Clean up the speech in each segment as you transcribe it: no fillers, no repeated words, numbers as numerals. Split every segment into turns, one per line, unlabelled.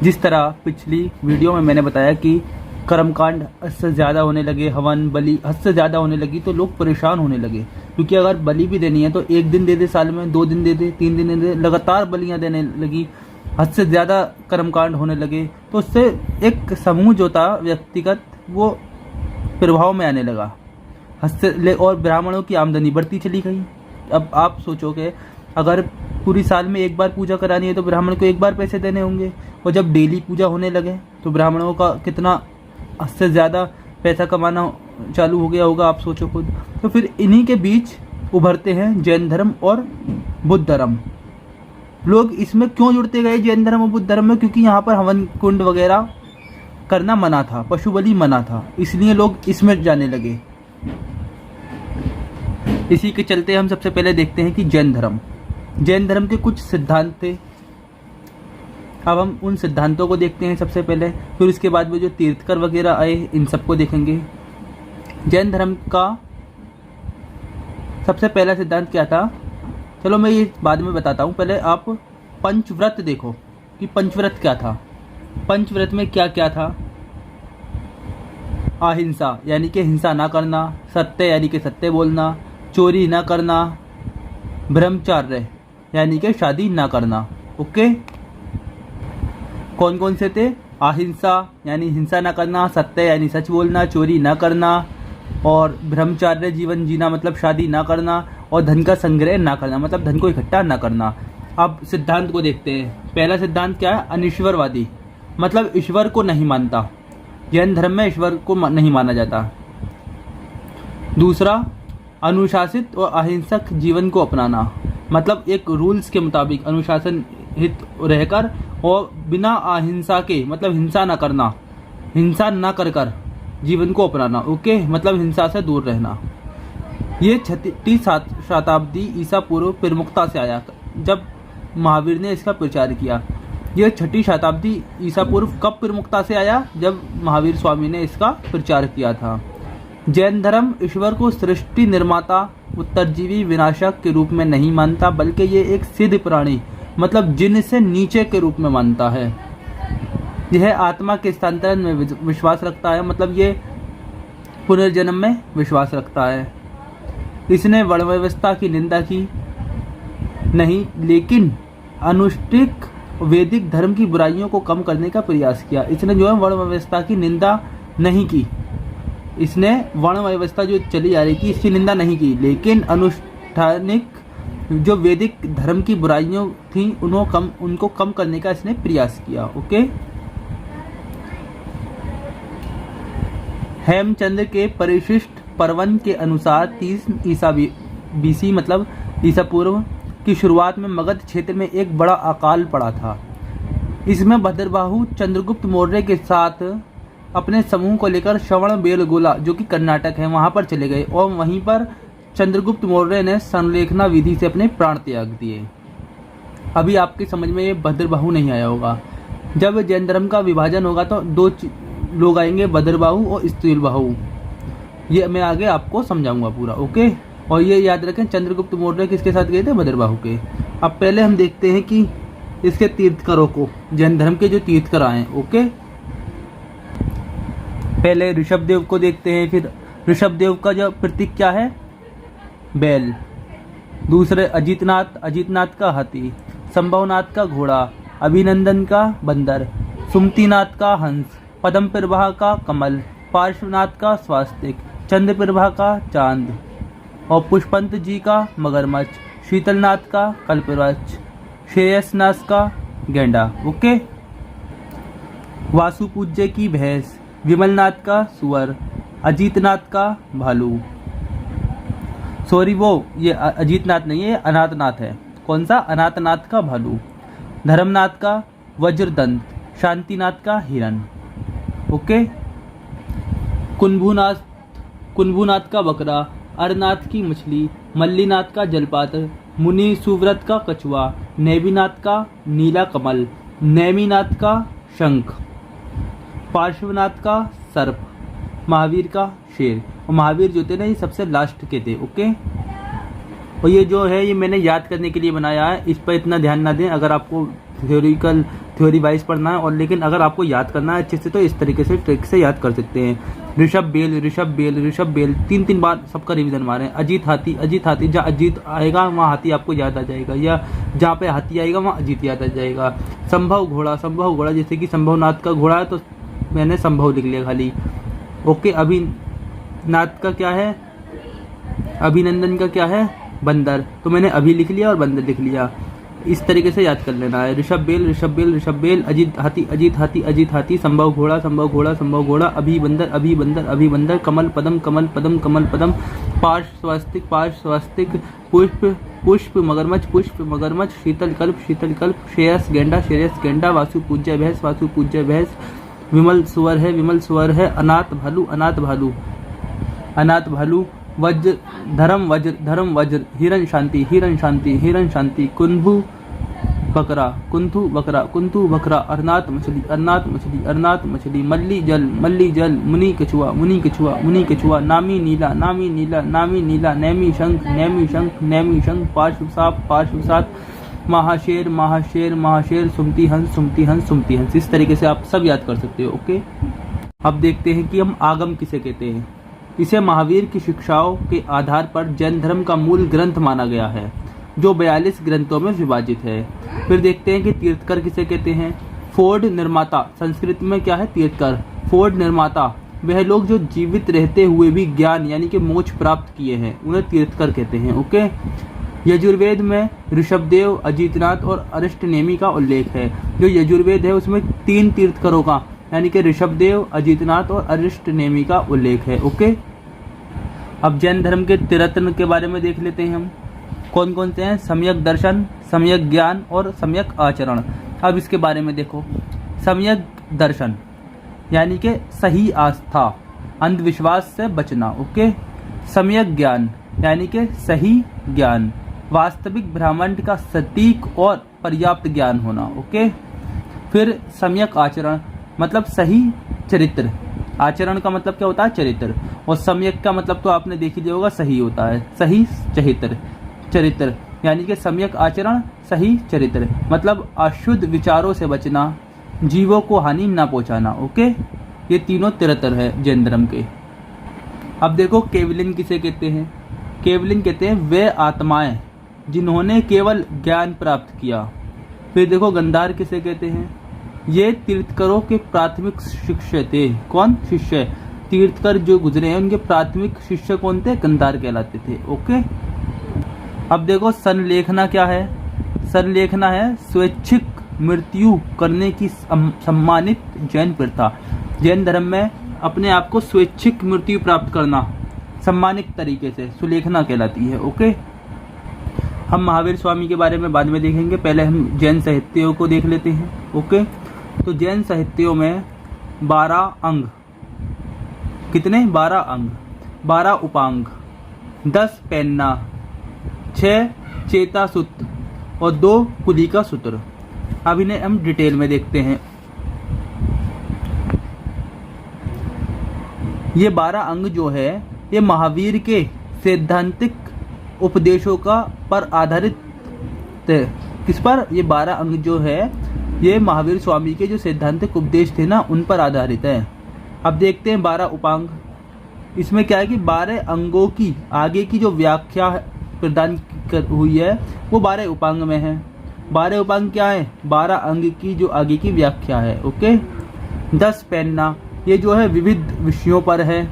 जिस तरह पिछली वीडियो में मैंने बताया कि कर्मकांड हद से ज़्यादा होने लगे, हवन बलि हद से ज़्यादा होने लगी, तो लोग परेशान होने लगे। क्योंकि अगर बलि भी देनी है तो 1 दिन दे दे साल में, 2 दिन दे दे, 3 दिन दे दे, लगातार बलियाँ देने लगी, हद से ज़्यादा कर्मकांड होने लगे। तो उससे एक समूह जो था व्यक्तिगत, वो प्रभाव में आने लगा, हद से और ब्राह्मणों की आमदनी बढ़ती चली गई। अब आप सोचोगे, अगर पूरी साल में एक बार पूजा करानी है तो ब्राह्मण को एक बार पैसे देने होंगे, और जब डेली पूजा होने लगे तो ब्राह्मणों का कितना हद से ज़्यादा पैसा कमाना चालू हो गया होगा, आप सोचो खुद। तो फिर इन्हीं के बीच उभरते हैं जैन धर्म और बुद्ध धर्म। लोग इसमें क्यों जुड़ते गए जैन धर्म और बुद्ध धर्म में? क्योंकि यहाँ पर हवन कुंड वगैरह करना मना था, पशु बलि मना था, इसलिए लोग इसमें जाने लगे। इसी के चलते हम सबसे पहले देखते हैं कि जैन धर्म के कुछ सिद्धांत थे। अब हम उन सिद्धांतों को देखते हैं सबसे पहले, फिर उसके बाद में जो तीर्थकर वगैरह आए इन सबको देखेंगे। जैन धर्म का सबसे पहला सिद्धांत क्या था, चलो मैं ये बाद में बताता हूँ। पहले आप पंचव्रत देखो कि पंचव्रत क्या था। पंचव्रत में क्या क्या था? अहिंसा यानी कि हिंसा ना करना, सत्य यानी कि सत्य बोलना, चोरी ना करना, ब्रह्मचर्य यानी कि शादी ना करना। ओके, कौन कौन से थे? अहिंसा यानी हिंसा ना करना, सत्य यानी सच बोलना, चोरी ना करना, और ब्रह्मचर्य जीवन जीना मतलब शादी ना करना, और धन का संग्रह ना करना मतलब धन को इकट्ठा ना करना। अब सिद्धांत को देखते हैं। पहला सिद्धांत क्या है? अनिश्वरवादी, मतलब ईश्वर को नहीं मानता। जैन धर्म में ईश्वर को नहीं माना जाता। दूसरा, अनुशासित और अहिंसक जीवन को अपनाना, मतलब एक रूल्स के मुताबिक अनुशासन हित रहकर और बिना अहिंसा के, मतलब हिंसा ना करना, हिंसा ना कर कर जीवन को अपनाना। ओके, मतलब हिंसा से दूर रहना। ये 6वीं शताब्दी ईसा पूर्व प्रमुखता से आया जब महावीर ने इसका प्रचार किया। ये 6वीं शताब्दी ईसा पूर्व कब प्रमुखता से आया? जब महावीर स्वामी ने इसका प्रचार किया था। जैन धर्म ईश्वर को सृष्टि निर्माता, उत्तरजीवी, विनाशक के रूप में नहीं मानता, बल्कि ये एक सिद्ध प्राणी मतलब जिन से नीचे के रूप में मानता है। यह आत्मा के स्थानांतरण में विश्वास रखता है, मतलब ये पुनर्जन्म में विश्वास रखता है। इसने वर्ण व्यवस्था की निंदा की नहीं, लेकिन अनुष्ठिक वैदिक धर्म की बुराइयों को कम करने का प्रयास किया। इसने जो है वर्ण व्यवस्था की निंदा नहीं की, इसने वर्ण व्यवस्था जो चली आ रही थी इसकी निंदा नहीं की, लेकिन अनुष्ठानिक जो वैदिक धर्म की बुराइयों थी उनको कम करने का इसने प्रयास किया। ओके, हेमचंद्र के परिशिष्ट पर्वन के अनुसार 30 ईसा बीसी मतलब ईसा पूर्व की शुरुआत में मगध क्षेत्र में एक बड़ा अकाल पड़ा था। इसमें भद्रबाहु चंद्रगुप्त मौर्य के साथ अपने समूह को लेकर श्रवण बेलगोला जो कि कर्नाटक है वहां पर चले गए, और वहीं पर चंद्रगुप्त मौर्य ने संलेखना विधि से अपने प्राण त्याग दिए। अभी आपके समझ में ये भद्रबाहु नहीं आया होगा। जब जैन धर्म का विभाजन होगा तो 2 लोग आएंगे, भद्रबाहु और स्थिरबाहु। ये मैं आगे आपको समझाऊंगा पूरा। ओके, और ये याद रखें चंद्रगुप्त मौर्य किसके साथ गए थे? भद्रबाहु के। अब पहले हम देखते हैं कि इसके तीर्थकरों को, जैन धर्म के जो तीर्थकर आए। ओके, पहले ऋषभदेव को देखते हैं। फिर ऋषभदेव का जो प्रतीक क्या है? बैल। दूसरे अजितनाथ का हाथी, संभवनाथ का घोड़ा, अभिनंदन का बंदर, सुमतिनाथ का हंस, पद्म प्रभा का कमल, पार्श्वनाथ का स्वास्तिक, चंद्र प्रभा का चांद, और पुष्पंत जी का मगरमच्छ, शीतलनाथ का कल्पवृक्ष, श्रेयसनाथ का गेंडा। ओके, वासुपूज्य की भैंस, विमलनाथ का सुअर, अजीतनाथ का भालू। सॉरी, वो ये अजीतनाथ नहीं है, अनाथनाथ है। कौन सा? अनाथनाथ का भालू, धर्मनाथ का वज्रदंत, शांतिनाथ का हिरण। ओके, कुंभुनाथ का बकरा, अरनाथ की मछली, मल्लीनाथ का जलपात्र, मुनि सुव्रत का कछुआ, नेमिनाथ का नीला कमल, नेमिनाथ का शंख, पार्श्वनाथ का सर्प, महावीर का शेर। और महावीर जो थे ना ये सबसे लास्ट के थे। ओके, और ये जो है ये मैंने याद करने के लिए बनाया है, इस पर इतना ध्यान ना दें। अगर आपको थ्योरी वाइज पढ़ना है। और लेकिन अगर आपको याद करना है अच्छे से तो इस तरीके से ट्रिक से याद कर सकते हैं। ऋषभ बेल, ऋषभ बेल, ऋषभ बेल, 3-3 बार सबका रिवीजन मारें। अजीत हाथी, अजीत हाथी, जहाँ अजीत आएगा वहाँ हाथी आपको याद आ जाएगा, या जहाँ पे हाथी आएगा वहाँ अजीत याद आ जाएगा। संभव घोड़ा, संभव घोड़ा, जैसे कि संभवनाथ का घोड़ा है तो मैंने संभव लिख लिया खाली। ओके, अभिनाथ का क्या है, अभिनंदन का क्या है, बंदर, तो मैंने अभी लिख लिया और बंदर लिख लिया। इस तरीके से याद कर लेना है। ऋषभ बेल, ऋषभ बेल, ऋषभ बेल, अजीत हाथी, अजीत हाथी, अजीत हाथी, संभव घोड़ा, संभव घोड़ा, संभव घोड़ा, अभी बंदर, अभी बंदर, अभी बंदर, कमल पदम, कमल पदम, कमल पदम, पार्श स्वस्तिक, पार्श स्वस्तिक, पुष्प, पुष्प मगरमच्छ, पुष्प मगरमच्छ, शीतल कल्प, शीतल कल्प, श्रेयस गेंडा, श्रेयस गेंडा, वासु पूज्य भैंस, वासु पूज्य भैंस, विमल सुअर है, विमल सुअर है, अनाथ भालू, अनाथ भालू, अनाथ भालू, वज्र धर्म, वज्र धर्म, वज्र, हिरण शांति, हिरण शांति, हिरण शांति, कुंभू बकरा, कुंथु बकरा, कुंथु बकरा, अरनाथ मछली, अरनाथ मछली, अरनाथ मछली, मल्ली जल, मल्ली जल, मुनि कछुआ, मुनि कछुआ, मुनि कछुआ, नामी नीला, नामी नीला, नामी नीला, नैमी शंख, नैमी शंख, नैमी शंख, पार्श्व साप, पार्श्व साप, महाशेर, महाशेर, महाशेर, सुमति हंस, सुमति हंस, सुमति हंस। इस तरीके से आप सब याद कर सकते हो। ओके, अब देखते हैं कि हम आगम किसे कहते हैं। इसे महावीर की शिक्षाओं के आधार पर जैन धर्म का मूल ग्रंथ माना गया है, जो 42 ग्रंथों में विभाजित है। फिर देखते हैं कि तीर्थकर किसे कहते हैं। फोर्ड निर्माता, संस्कृत में क्या है, तीर्थकर। फोर्ड निर्माता, वह लोग जो जीवित रहते हुए भी ज्ञान यानी कि मोक्ष प्राप्त किए हैं, उन्हें तीर्थकर कहते हैं। ओके, यजुर्वेद में ऋषभदेव, अजीतनाथ और अरिष्टनेमी का उल्लेख है। जो यजुर्वेद है उसमें 3 तीर्थकरों का यानी कि ऋषभदेव, अजीतनाथ और अरिष्टनेमी का उल्लेख है। ओके, अब जैन धर्म के त्रिरत्न के बारे में देख लेते हैं हम। कौन कौन से हैं, सम्यक दर्शन, सम्यक ज्ञान और सम्यक आचरण। अब इसके बारे में देखो। सम्यक दर्शन यानी कि सही आस्था, अंधविश्वास से बचना। ओके, सम्यक ज्ञान यानी कि सही ज्ञान, वास्तविक ब्रह्मांड का सटीक और पर्याप्त ज्ञान होना। ओके, फिर सम्यक आचरण मतलब सही चरित्र। आचरण का मतलब क्या होता है, चरित्र। और सम्यक का मतलब तो आपने देख ही लिया होगा, सही होता है, सही चरित्र। चरित्र यानी कि सम्यक आचरण, सही चरित्र मतलब अशुद्ध विचारों से बचना, जीवों को हानि ना पहुंचाना। ओके, ये तीनों त्रिरत्न है जैन धर्म के। अब देखो केवलिन किसे कहते हैं। केवलिन कहते हैं वे आत्माएं जिन्होंने केवल ज्ञान प्राप्त किया। फिर देखो गंधार किसे कहते हैं। ये तीर्थकरों के प्राथमिक शिष्य थे। कौन शिष्य, तीर्थकर जो गुजरे हैं उनके प्राथमिक शिष्य कौन थे, गंधार कहलाते थे। ओके, अब देखो संलेखना क्या है। संलेखना है स्वैच्छिक मृत्यु करने की सम्मानित जैन प्रथा। जैन धर्म में अपने आप को स्वैच्छिक मृत्यु प्राप्त करना सम्मानित तरीके से सुलेखना कहलाती है। ओके, हम महावीर स्वामी के बारे में बाद में देखेंगे, पहले हम जैन साहित्यों को देख लेते हैं। ओके, तो जैन साहित्यों में 12 अंग, कितने, 12 अंग, 12 उपांग, 10 पैन्ना, 6 चेतासूत्र और 2 कुलिका सूत्र। अब इन्हें हम डिटेल में देखते हैं। ये 12 अंग जो है ये महावीर के सैद्धांतिक उपदेशों का पर आधारित थे। किस पर, ये 12 अंग जो है ये महावीर स्वामी के जो सैद्धांतिक उपदेश थे ना उन पर आधारित है। अब देखते हैं 12 उपांग। इसमें क्या है कि 12 अंगों की आगे की जो व्याख्या प्रदान हुई है वो 12 उपांग में है। 12 उपांग क्या है, 12 अंग की जो आगे की व्याख्या है। ओके, 10 पैन्ना ये जो है विविध विषयों पर है।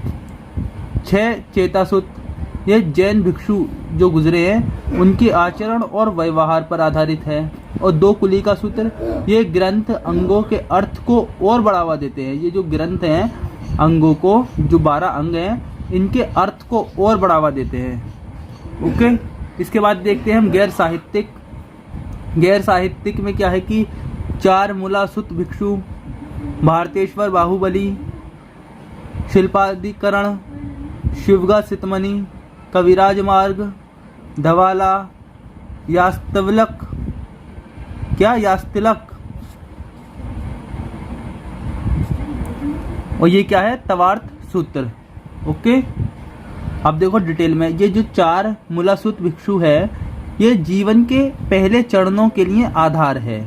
6 चेतासूत्र ये जैन भिक्षु जो गुजरे हैं उनके आचरण और व्यवहार पर आधारित है। और 2 कुलिका सूत्र ये ग्रंथ अंगों के अर्थ को और बढ़ावा देते हैं। ये जो ग्रंथ हैं अंगों को, जो 12 अंग हैं इनके अर्थ को और बढ़ावा देते हैं। ओके, इसके बाद देखते हैं हम गैर साहित्यिक। गैर साहित्यिक में क्या है कि 4 मूलासुत भिक्षु, भारतेश्वर बाहुबली, शिल्पाधिकरण, शिवगा सितमणि, कविराज मार्ग, धवाला, यास्तवलक, क्या यास्तिलक, और ये क्या है, तवार्थ सूत्र। ओके, अब देखो डिटेल में। ये जो 4 मूलासुत भिक्षु है ये जीवन के पहले चरणों के लिए आधार है।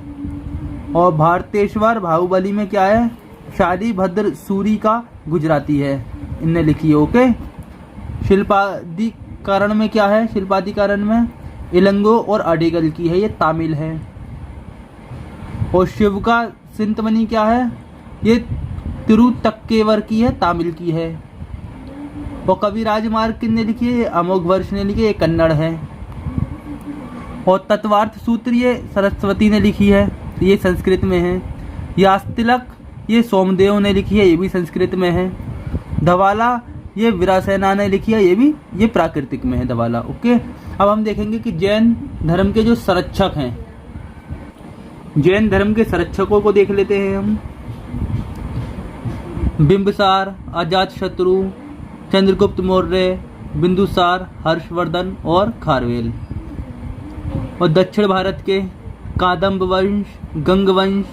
और भारतेश्वर बाहुबली में क्या है, शादी भद्र सूरी का गुजराती है, इनने लिखी है। ओके। शिल्पाधिकरण में क्या है, शिल्पाधिकरण में इलंगो और अडिगल की है, ये तमिल है। और शिव का सिंतमणि क्या है, ये तिरुतक्केवर की है, तमिल की है। और कवि राजमार्ग किसने लिखी है, अमोघ वर्ष ने लिखी है, ये कन्नड़ है। और तत्वार्थ सूत्र ये सरस्वती ने लिखी है, ये संस्कृत में है। यास्तिलक ये सोमदेव ने लिखी है, ये भी संस्कृत में है। धवाला ये वीरासेना ने लिखी है, ये प्राकृतिक में है धवाला। ओके। अब हम देखेंगे कि जैन धर्म के जो संरक्षक हैं, जैन धर्म के संरक्षकों को देख लेते हैं हम। बिंबिसार, अजातशत्रु, चंद्रगुप्त मौर्य, बिंदुसार, हर्षवर्धन और खारवेल। और दक्षिण भारत के कादम्ब वंश, गंग वंश,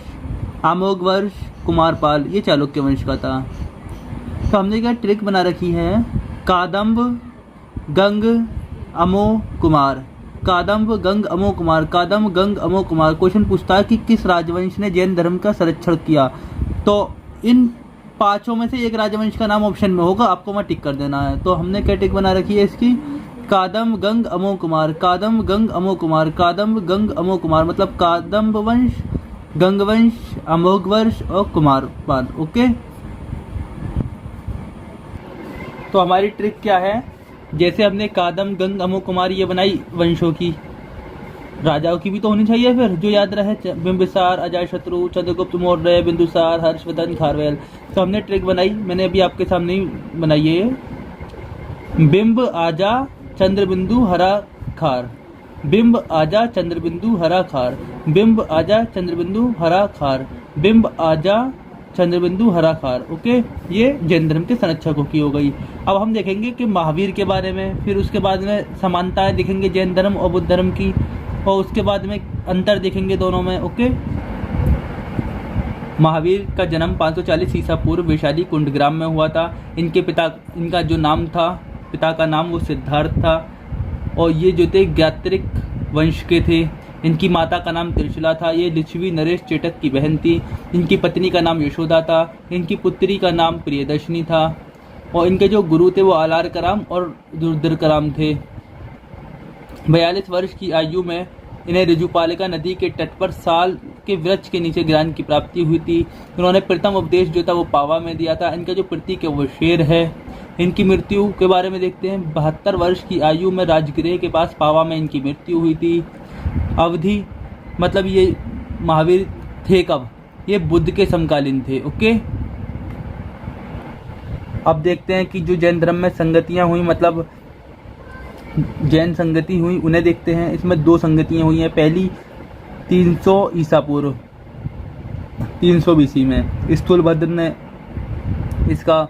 अमोघ वंश, कुमारपाल, ये चालुक्य वंश का था। तो हमने क्या ट्रिक बना रखी है, कादम्ब, गंग, अमो, कुमार, कादम्ब, गंग, अमो, कुमार, कादम्ब, गंग, अमो, कुमार। क्वेश्चन पूछता है कि किस राजवंश ने जैन धर्म का संरक्षण किया, तो इन पांचों में से एक राजवंश का नाम ऑप्शन में होगा, आपको वहाँ टिक कर देना है। तो हमने क्या टिक बना रखी है इसकी, कादम्ब, गंग, अमो, कुमार, कादम्ब, गंग, अमो, कुमार, कादम्ब, गंग, अमो, कुमार, मतलब कादम्ब वंश, गंग वंश, अमोघ वंश और कुमारपाल। ओके। तो हमारी ट्रिक क्या है, जैसे हमने कादम्ब, गंग, अमो, कुमार ये बनाई वंशों की, राजाओं की भी तो होनी चाहिए फिर, जो याद रहे। बिंबिसार, अजातशत्रु, चंद्रगुप्त मौर्य, बिंदुसार, हर्षवर्धन, खारवेल। तो हमने ट्रिक बनाई, मैंने अभी आपके सामने ही बनाई है। बिंब आजा चंद्रबिंदु हरा खार, बिंब आजा चंद्रबिंदु हरा खार, बिंब आजा चंद्रबिंदु हरा खार, बिंब आजा चंद्रबिंदु हरा खार। ओके। ये जैन धर्म के संरक्षकों की हो गई। अब हम देखेंगे कि महावीर के बारे में, फिर उसके बाद में समानताएं देखेंगे जैन धर्म और बुद्ध धर्म की, और उसके बाद में अंतर देखेंगे दोनों में। ओके। महावीर का जन्म 540 ईसा पूर्व वैशाली कुंडग्राम में हुआ था। इनके पिता, इनका जो नाम था, पिता का नाम वो सिद्धार्थ था, और ये जो थे ज्ञात्रिक वंश के थे। इनकी माता का नाम त्रिशूला था, ये लिच्छवी नरेश चेटक की बहन थी। इनकी पत्नी का नाम यशोदा था, इनकी पुत्री का नाम प्रियदर्शनी था, और इनके जो गुरु थे वो आलार कराम और दुर्धर कराम थे। 42 वर्ष की आयु में इन्हें ऋजुपालिका नदी के तट पर साल के वृक्ष के नीचे ज्ञान की प्राप्ति हुई थी। उन्होंने प्रथम उपदेश जो था वो पावा में दिया था। इनका जो प्रतीक है वो शेर है। इनकी मृत्यु के बारे में देखते हैं। 72 वर्ष की आयु में राजगृह के पास पावा में इनकी मृत्यु हुई थी। अवधि मतलब ये महावीर थे कब, ये बुद्ध के समकालीन थे। ओके। अब देखते हैं कि जो जैन धर्म में संगतियां हुई, मतलब जैन संगति हुई, उन्हें देखते हैं। इसमें 2 संगतियां हुई हैं। पहली 300 ईसा पूर्व 300 BC में स्थूलभद्र ने इसका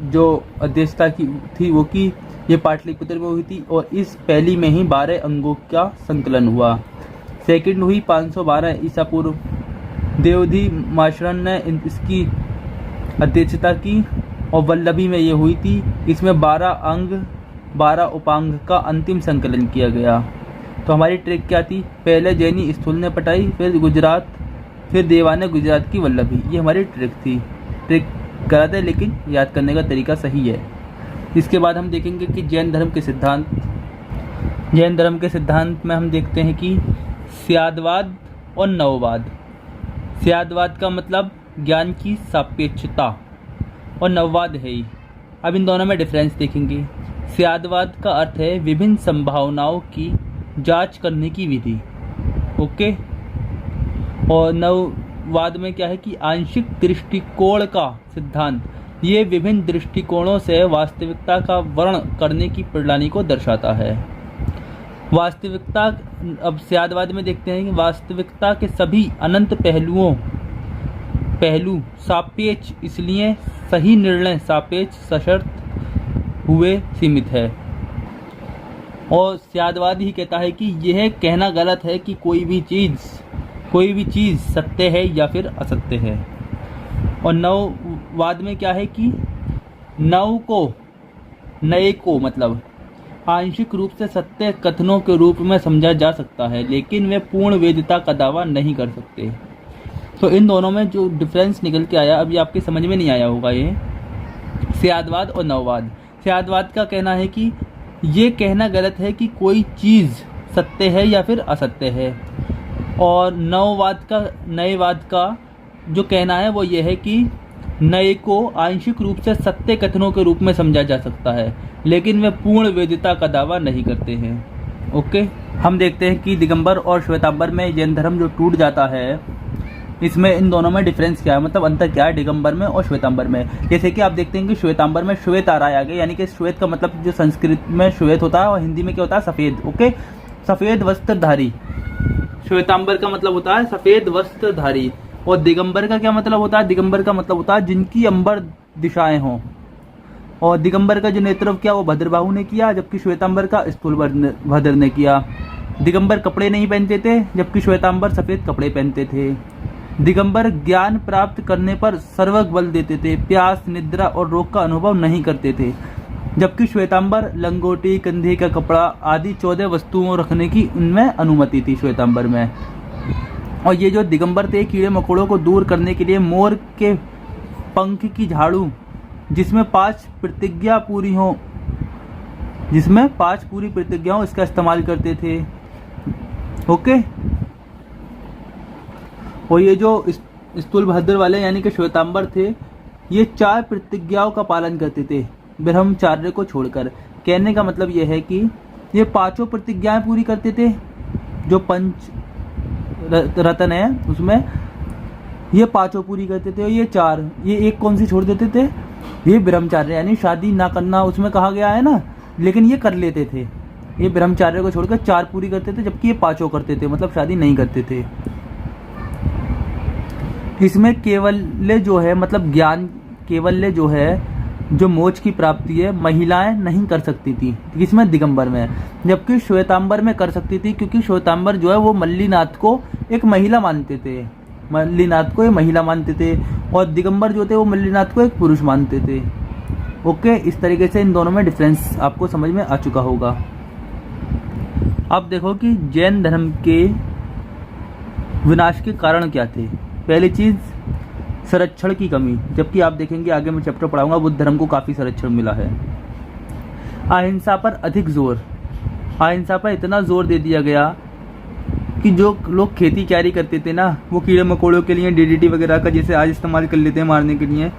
जो अध्यक्षता की थी वो की, ये पाटलिपुत्र में हुई थी, और इस पहली में ही 12 अंगों का संकलन हुआ। सेकंड हुई 512 ईसा पूर्व, देवधी माशरन ने इसकी अध्यक्षता की, और वल्लभी में ये हुई थी। इसमें 12 अंग 12 उपांग का अंतिम संकलन किया गया। तो हमारी ट्रिक क्या थी, पहले जैनी स्थूल ने पटाई, फिर गुजरात, फिर देवा ने गुजरात की वल्लभी। ये हमारी ट्रिक थी। ट्रिक गलत है लेकिन याद करने का तरीका सही है। इसके बाद हम देखेंगे कि जैन धर्म के सिद्धांत। जैन धर्म के सिद्धांत में हम देखते हैं कि स्यादवाद और नववाद। स्यादवाद का मतलब ज्ञान की सापेक्षता, और नववाद है ही। अब इन दोनों में डिफरेंस देखेंगे। स्यादवाद का अर्थ है विभिन्न संभावनाओं की जांच करने की विधि। ओके। और नववाद में क्या है कि आंशिक दृष्टिकोण का सिद्धांत, ये विभिन्न दृष्टिकोणों से वास्तविकता का वर्णन करने की प्रणाली को दर्शाता है। वास्तविकता, अब स्यादवाद में देखते हैं कि वास्तविकता के सभी अनंत पहलू सापेक्ष, इसलिए सही निर्णय सापेक्ष सशर्त हुए सीमित है। और स्यादवाद ही कहता है कि यह कहना गलत है कि कोई भी चीज़ सत्य है या फिर असत्य है। और नववाद में क्या है कि नए को मतलब आंशिक रूप से सत्य कथनों के रूप में समझा जा सकता है, लेकिन वे पूर्ण वेदता का दावा नहीं कर सकते। तो इन दोनों में जो डिफरेंस निकल के आया, अभी आपके समझ में नहीं आया होगा, ये स्यादवाद और नववाद। स्यादवाद का कहना है कि ये कहना गलत है कि कोई चीज़ सत्य है या फिर असत्य है, और नएवाद का जो कहना है वो ये है कि नए को आंशिक रूप से सत्य कथनों के रूप में समझा जा सकता है, लेकिन वे पूर्ण वैधता का दावा नहीं करते हैं। ओके, हम देखते हैं कि दिगंबर और श्वेतांबर में जैन धर्म जो टूट जाता है, इसमें इन दोनों में डिफरेंस क्या है, मतलब अंतर क्या है दिगंबर में और श्वेतांबर में। जैसे कि आप देखते हैं कि श्वेतांबर में श्वेत आ रहा है आगे, यानी कि श्वेत का मतलब जो संस्कृत में श्वेत होता है और हिंदी में क्या होता है, सफ़ेद। ओके, सफ़ेद वस्त्रधारी। श्वेतांबर का मतलब होता है सफ़ेद वस्त्रधारी। और दिगंबर का क्या मतलब होता है, दिगंबर का मतलब होता है जिनकी अंबर दिशाएं हों। और दिगंबर का जो नेतृत्व किया वो भद्रबाहु ने किया, जबकि श्वेतांबर का स्थूलभद्र ने किया। दिगंबर कपड़े नहीं पहनते थे, जबकि श्वेतांबर सफ़ेद कपड़े पहनते थे। दिगंबर ज्ञान प्राप्त करने पर सर्वग बल देते थे, प्यास, निद्रा और रोग का अनुभव नहीं करते थे, जबकि श्वेतांबर लंगोटी, कंधे का कपड़ा आदि 14 वस्तुओं रखने की उनमें अनुमति थी श्वेतांबर में। और ये जो दिगंबर थे, कीड़े मकोड़ों को दूर करने के लिए मोर के पंख की झाड़ू जिसमें 5 प्रतिज्ञा पूरी हो, जिसमें 5 पूरी प्रतिज्ञाओं इसका इस्तेमाल करते थे। ओके, और ये जो स्थूलभद्र वाले यानी कि श्वेतांबर थे, ये 4 प्रतिज्ञाओं का पालन करते थे ब्रह्मचार्य को छोड़कर। कहने का मतलब ये है कि ये 5 प्रतिज्ञाएं पूरी करते थे, जो पंच रत्न है उसमें ये 5 पूरी करते थे, और ये 4, ये एक कौन सी छोड़ देते थे, ये ब्रह्मचार्य यानी शादी ना करना उसमें कहा गया है ना, लेकिन ये कर लेते थे। ये ब्रह्मचार्य को छोड़कर 4 पूरी करते थे, जबकि ये 5 करते थे, मतलब शादी नहीं करते थे। इसमें केवल्य जो है, मतलब ज्ञान केवल्य जो है, जो मोक्ष की प्राप्ति है, महिलाएं नहीं कर सकती थी, इसमें दिगंबर में, जबकि श्वेतांबर में कर सकती थी, क्योंकि श्वेतांबर जो है वो मल्लीनाथ को एक महिला मानते थे, मल्लीनाथ को एक महिला मानते थे, और दिगंबर जो थे वो मल्लीनाथ को एक पुरुष मानते थे। ओके, इस तरीके से इन दोनों में डिफरेंस आपको समझ में आ चुका होगा। अब देखो कि जैन धर्म के विनाश के कारण क्या थे। पहली चीज़ संरक्षण की कमी, जबकि आप देखेंगे आगे मैं चैप्टर पढ़ाऊंगा, बुद्ध धर्म को काफ़ी संरक्षण मिला है। अहिंसा पर अधिक जोर, अहिंसा पर इतना जोर दे दिया गया कि जो लोग खेती क्यारी करते थे ना, वो कीड़े मकोड़ों के लिए DDT वगैरह का जैसे आज इस्तेमाल कर लेते हैं मारने के लिए,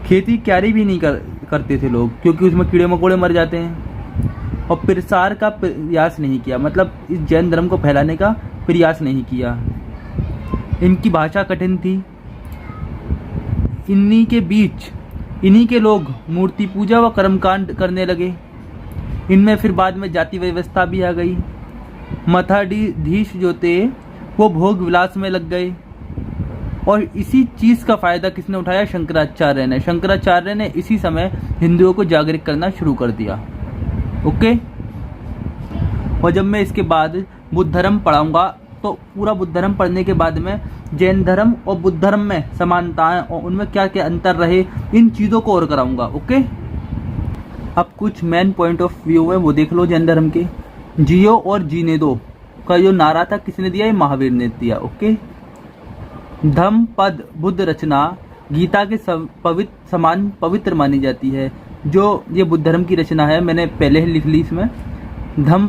खेती क्यारी भी नहीं करते थे लोग, क्योंकि उसमें कीड़े मकोड़े मर जाते हैं। और प्रसार का प्रयास नहीं किया, मतलब इस जैन धर्म को फैलाने का प्रयास नहीं किया। इनकी भाषा कठिन थी। इन्हीं के बीच इन्हीं के लोग मूर्ति पूजा व कर्मकांड करने लगे। इनमें फिर बाद में जाति व्यवस्था भी आ गई। मठाधीश जो थे वो भोग विलास में लग गए, और इसी चीज़ का फ़ायदा किसने उठाया, शंकराचार्य ने। शंकराचार्य ने इसी समय हिंदुओं को जागृत करना शुरू कर दिया। ओके, और जब मैं इसके बाद बुद्ध धर्म पढ़ाऊँगा तो पूरा बुद्ध धर्म पढ़ने के बाद में जैन धर्म और बुद्ध धर्म में समानताएं और उनमें क्या क्या अंतर रहे, इन चीज़ों को और कराऊंगा। ओके, अब कुछ मेन पॉइंट ऑफ व्यू है वो देख लो जैन धर्म के। जियो और जीने दो का जो नारा था किसने दिया, ये महावीर ने दिया। ओके, धम्म पद बुद्ध रचना गीता के समान पवित्र मानी जाती है। जो ये बुद्ध धर्म की रचना है, मैंने पहले ही लिख ली इसमें, धम्म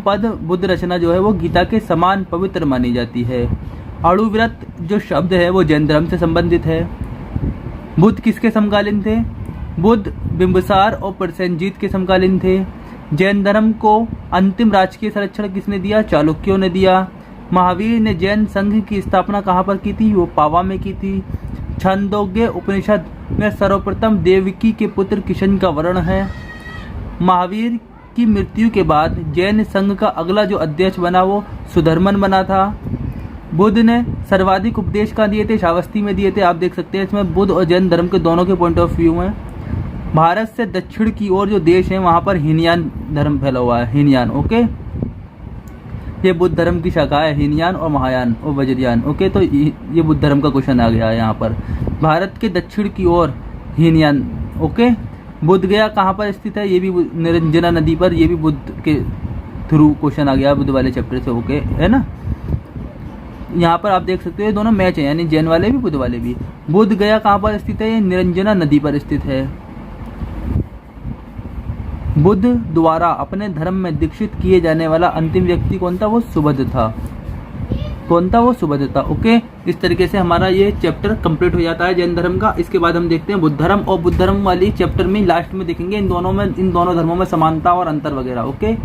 पद बुद्ध रचना जो है वो गीता के समान पवित्र मानी जाती है। अणुव्रत जो शब्द है वो जैन धर्म से संबंधित है। बुद्ध किसके समकालीन थे, बुद्ध बिंबिसार और प्रसेनजीत के समकालीन थे। जैन धर्म को अंतिम राजकीय संरक्षण किसने दिया, चालुक्यों ने दिया। महावीर ने जैन संघ की स्थापना कहाँ पर की थी, वो पावा में की थी। छांदोग्य उपनिषद में सर्वप्रथम देवकी के पुत्र किशन का वर्णन है। महावीर की मृत्यु के बाद जैन संघ का अगला जो अध्यक्ष बना वो सुधर्मन बना था। बुद्ध ने सर्वाधिक उपदेश कहाँ दिए थे, श्रावस्ती में दिए थे। आप देख सकते हैं इसमें बुद्ध और जैन धर्म के दोनों के पॉइंट ऑफ व्यू हैं। भारत से दक्षिण की ओर जो देश है वहाँ पर हीनयान धर्म फैला हुआ है, हीनयान। ओके, ये बुद्ध धर्म की शाखा है, हीनयान और महायान और वज्रयान। ओके, तो ये बुद्ध धर्म का क्वेश्चन आ गया है यहाँ पर। भारत के दक्षिण की ओर हीनयान। ओके, बुद्ध गया कहाँ पर स्थित है, ये भी निरंजना नदी पर, ये भी बुद्ध के थ्रू क्वेश्चन आ गया बुद्ध वाले चैप्टर से। ओके, है ना। यहाँ पर आप देख सकते हो ये दोनों मैच हैं, यानी जैन वाले भी बुद्ध वाले भी। बुद्ध गया कहाँ पर स्थित है? ये निरंजना नदी पर स्थित है। बुद्ध द्वारा अपने धर्म में दीक्षित किए जाने वाला अंतिम व्यक्ति कौन था? वो सुबुद्ध था। कौन था? वो सुबुद्ध था। ओके, इस तरीके से हमारा ये चैप्टर कंप्लीट हो जाता है जैन धर्म का। इसके बाद हम देखते हैं बुद्ध धर्म, और बुद्ध धर्म वाली चैप्टर में लास्ट में देखेंगे इन दोनों धर्मों में समानता और अंतर वगैरह। ओके।